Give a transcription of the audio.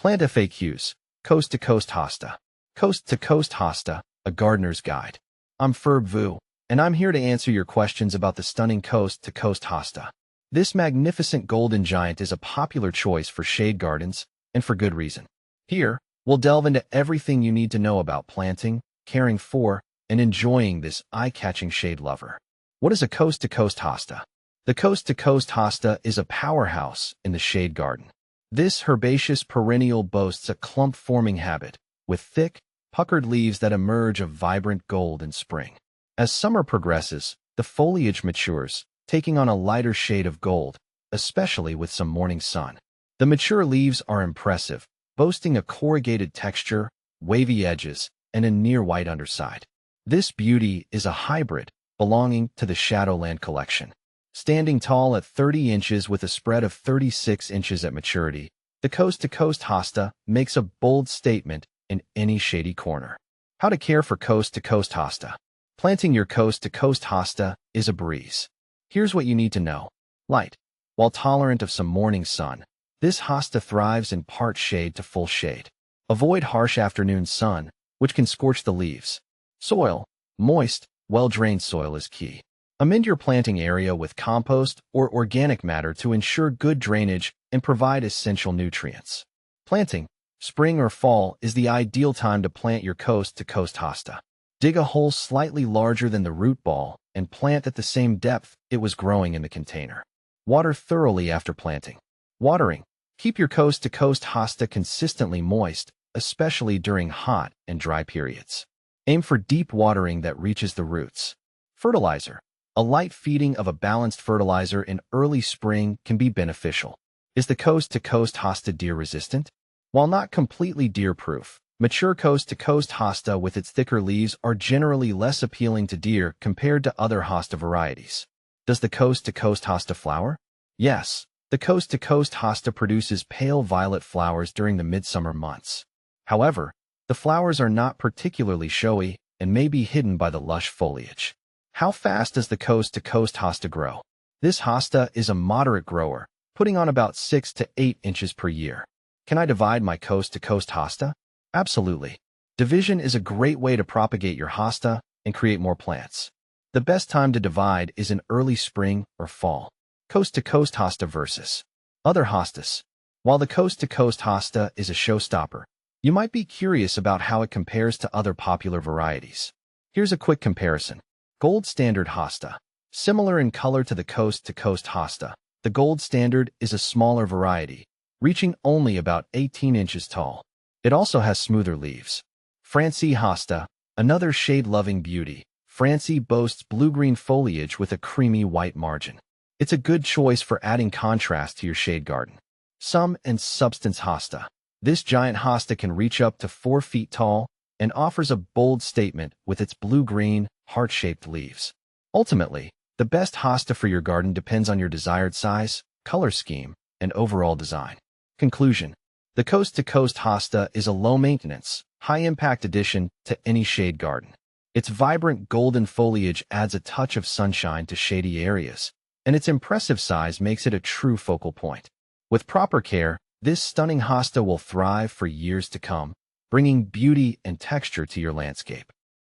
Plant FAQs. Coast to Coast Hosta. Coast to Coast Hosta, a gardener's guide. I'm Ferb Vu, and I'm here to answer your questions about the stunning Coast to Coast Hosta. This magnificent golden giant is a popular choice for shade gardens, and for good reason. Here, we'll delve into everything you need to know about planting, caring for, and enjoying this eye-catching shade lover. What is a Coast to Coast Hosta? The Coast to Coast Hosta is a powerhouse in the shade garden. This herbaceous perennial boasts a clump-forming habit, with thick, puckered leaves that emerge of vibrant gold in spring. As summer progresses, the foliage matures, taking on a lighter shade of gold, especially with some morning sun. The mature leaves are impressive, boasting a corrugated texture, wavy edges, and a near-white underside. This beauty is a hybrid belonging to the Shadowland collection. Standing tall at 30 inches with a spread of 36 inches at maturity, the Coast to Coast Hosta makes a bold statement in any shady corner. How to care for Coast to Coast Hosta. Planting your Coast to Coast Hosta is a breeze. Here's what you need to know. Light. While tolerant of some morning sun, this hosta thrives in part shade to full shade. Avoid harsh afternoon sun, which can scorch the leaves. Soil. Moist, well-drained soil is key. Amend your planting area with compost or organic matter to ensure good drainage and provide essential nutrients. Planting. Spring or fall is the ideal time to plant your Coast to Coast Hosta. Dig a hole slightly larger than the root ball and plant at the same depth it was growing in the container. Water thoroughly after planting. Watering. Keep your Coast to Coast Hosta consistently moist, especially during hot and dry periods. Aim for deep watering that reaches the roots. Fertilizer. A light feeding of a balanced fertilizer in early spring can be beneficial. Is the Coast to Coast Hosta deer-resistant? While not completely deer-proof, mature Coast to Coast Hosta with its thicker leaves are generally less appealing to deer compared to other hosta varieties. Does the Coast to Coast Hosta flower? Yes, the Coast to Coast Hosta produces pale violet flowers during the midsummer months. However, the flowers are not particularly showy and may be hidden by the lush foliage. How fast does the Coast to Coast Hosta grow? This hosta is a moderate grower, putting on about 6 to 8 inches per year. Can I divide my Coast to Coast Hosta? Absolutely. Division is a great way to propagate your hosta and create more plants. The best time to divide is in early spring or fall. Coast to Coast Hosta versus other hostas. While the Coast to Coast Hosta is a showstopper, you might be curious about how it compares to other popular varieties. Here's a quick comparison. Gold Standard Hosta. Similar in color to the Coast to Coast Hosta, the Gold Standard is a smaller variety, reaching only about 18 inches tall. It also has smoother leaves. Francie Hosta, another shade-loving beauty. Francie boasts blue-green foliage with a creamy white margin. It's a good choice for adding contrast to your shade garden. Sum and Substance Hosta. This giant hosta can reach up to 4 feet tall and offers a bold statement with its blue-green, heart-shaped leaves. Ultimately, the best hosta for your garden depends on your desired size, color scheme, and overall design. Conclusion. The Coast to Coast Hosta is a low-maintenance, high-impact addition to any shade garden. Its vibrant golden foliage adds a touch of sunshine to shady areas, and its impressive size makes it a true focal point. With proper care, this stunning hosta will thrive for years to come, bringing beauty and texture to your landscape.